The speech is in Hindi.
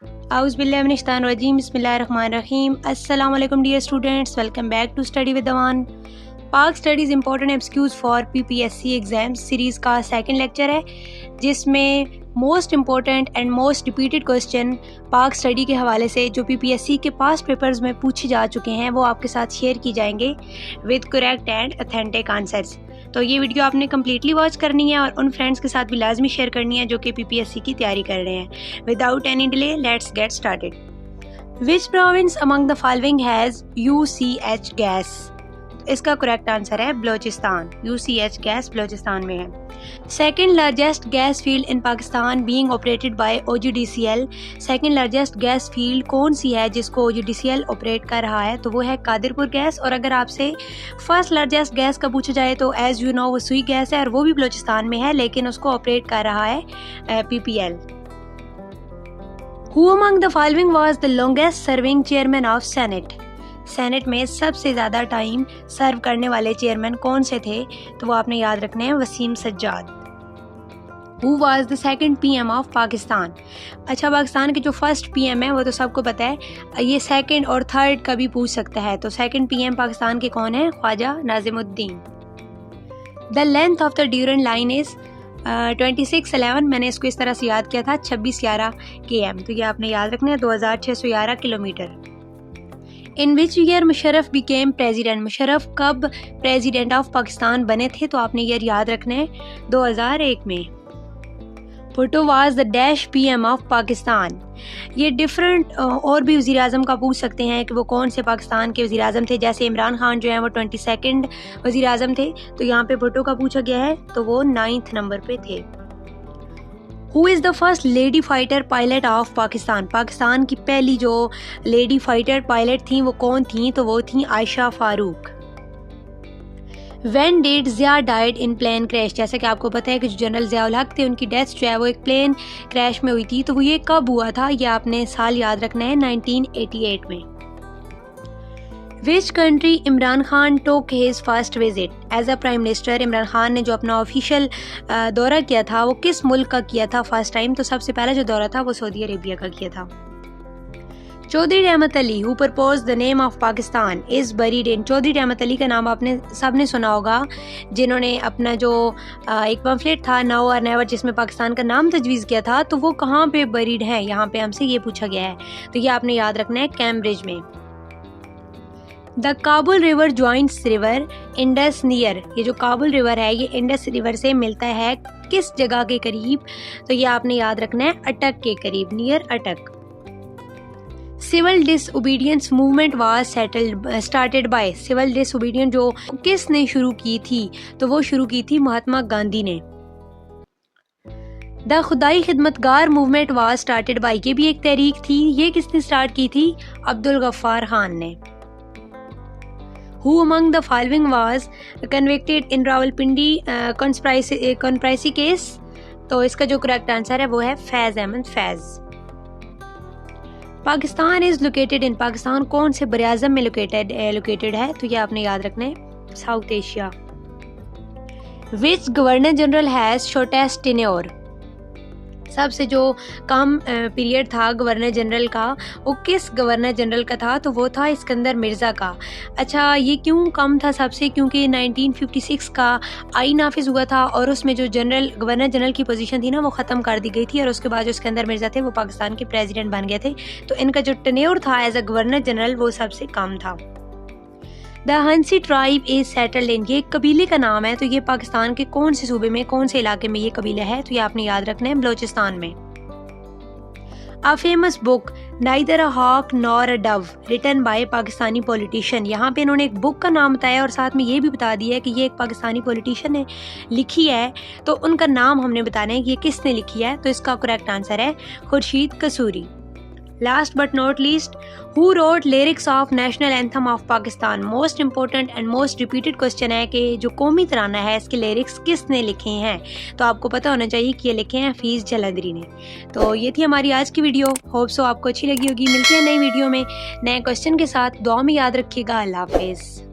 Auzubillahiminash-shaitanir-rajim. Bismillahir-rahmanir-rahim. Assalamu alaikum dear students. Welcome back to Study with Aman. पाक studies important MCQs for PPSC exam series का सेकंड लेक्चर है, जिसमें most important and most repeated question पाक स्टडी के हवाले से जो पीपीएससी के पास्ट पेपर्स में पूछे जा चुके हैं वो आपके साथ शेयर की जाएंगे with correct and authentic answers. तो ये वीडियो आपने कम्प्लीटली वॉच करनी है और उन फ्रेंड्स के साथ भी लाजमी शेयर करनी है जो कि पीपीएससी की तैयारी कर रहे हैं। Without any delay let's get started. Which province among the following has UCH gas? इसका करेक्ट आंसर है बलोचिस्तान। यूसीएच गैस बलोचिस्तान में है। Second largest gas field in Pakistan being operated by OGDCL. Second largest gas field कौन सी है जिसको ओजीडीसीएल ऑपरेट कर रहा है? तो वो है कादिरपुर गैस। और अगर आपसे फर्स्ट लार्जेस्ट गैस का पूछा जाए तो एज यू नो वो सुई गैस है और वो भी बलोचिस्तान में है, लेकिन उसको ऑपरेट कर रहा है PPL. Who among the following was the longest serving chairman of senate? Senate में सबसे ज़्यादा टाइम सर्व करने वाले चेयरमैन कौन से थे? तो वो आपने याद रखने हैं Wasim Sajjad. Who was the second PM of Pakistan? अच्छा, पाकिस्तान के जो फर्स्ट पीएम है वो तो सबको पता है, ये सेकंड और थर्ड का भी पूछ सकता है। तो सेकंड पीएम पाकिस्तान के कौन है? Khawaja Nazimuddin. The length of the Durand line is 2611। मैंने इसको इस तरह से याद किया था 2611 km। तो ये आपने याद रखना है 2611 kilometre. In which year Musharraf became president? Musharraf कब प्रेजिडेंट ऑफ पाकिस्तान बने थे? तो आपने ईयर याद रखना है 2001 में। Bhutto was the dash PM of Pakistan. ये डिफरेंट और भी वज़ीर आज़म का पूछ सकते हैं कि वो कौन से पाकिस्तान के वज़ीर आज़म थे। जैसे इमरान खान जो है वो 22nd वज़ीर आज़म थे, तो यहाँ पे भुट्टो का पूछा गया है तो वो 9th नंबर पे थे। Who is the first lady fighter pilot of Pakistan? Pakistan की पहली जो लेडी फाइटर पायलट थी वो कौन थी? तो वो थी Ayesha Farooq. When did Zia died in plane crash? जैसे कि आपको पता है कि जो जनरल ज़ियाउल हक थे उनकी डेथ जो है वो एक प्लेन क्रैश में हुई थी। तो वो ये कब हुआ था? ये आपने साल याद रखना है 1988 में। Which country Imran Khan took his first visit as a prime minister? Imran Khan ने जो अपना ऑफिशियल दौरा किया था वो किस मुल्क का किया था फर्स्ट टाइम? तो सबसे पहला जो दौरा था वो सऊदी अरेबिया का किया था। Chaudhry Rahmat Ali who propose the name of Pakistan is buried in? Chaudhry Rahmat Ali का नाम आपने सबने सुना होगा, जिन्होंने अपना जो एक पम्फलेट था नाउ और नेवर जिसमें पाकिस्तान का नाम तजवीज़ किया था, तो वो कहाँ पे बरीड है? यहाँ पे हमसे ये पूछा गया है, तो ये आपने याद रखना है कैम्ब्रिज में। The Kabul river joints river Indus near. ये जो काबुल रिवर है ये इंडस रिवर से मिलता है किस जगह के करीब? तो ये आपने याद रखना है अटक के करीब, near Attock. Civil disobedience movement was started by? Civil disobedience जो किसने शुरू की थी? तो वो शुरू की थी महात्मा गांधी ने। द खुदाई खिदमतगार मूवमेंट वाज स्टार्टेड बाय? ये भी एक तहरीक थी, ये किसने स्टार्ट की थी? अब्दुल गफ्फार खान ने। Who among the following was convicted in Rawalpindi conspiracy case? तो इसका जो करेक्ट आंसर है वो है Faiz Ahmad Faiz. Pakistan is located in? Pakistan कौन से बरे आज़म में लोकेटेड है? तो ये आपने याद रखना है south Asia. Which governor general has shortest tenure? सबसे जो कम पीरियड था गवर्नर जनरल का वो किस गवर्नर जनरल का था? तो वो था इस्कंदर मिर्ज़ा का। अच्छा, ये क्यों कम था सबसे? क्योंकि 1956 का आईन नाफिज हुआ था और उसमें जो गवर्नर जनरल की पोजीशन थी ना वो ख़त्म कर दी गई थी और उसके बाद जो इस्कंदर मिर्ज़ा थे वो पाकिस्तान के प्रेसिडेंट बन गए थे, तो इनका जो टेन्योर था एज अ गवर्नर जनरल वो सबसे कम था। द हंसी ट्राइब इज सेटल्ड इन? ये कबीले का नाम है, तो ये पाकिस्तान के कौन से सूबे में, कौन से इलाके में ये कबीला है? तो ये आपने याद रखना है बलोचिस्तान में। A famous book neither a hawk nor a dove written by Pakistani politician. यहाँ पे इन्होंने एक बुक का नाम बताया और साथ में ये भी बता दिया है कि ये एक पाकिस्तानी पॉलिटिशियन ने लिखी है, तो उनका नाम हमने बताना है कि ये किसने लिखी है। तो इसका करेक्ट आंसर है Khurshid Kasuri. Last but not least, who wrote lyrics of national anthem of Pakistan? Most important and most repeated question है कि जो कौमी तराना है इसके लिरिक्स किसने लिखे हैं? तो आपको पता होना चाहिए कि ये लिखे हैं हफीज़ जलंधरी ने। तो ये थी हमारी आज की वीडियो, होप सो आपको अच्छी लगी होगी। मिलती है नई वीडियो में नए क्वेश्चन के साथ। दुआ में याद रखिएगा। अल्लाह हाफिज़।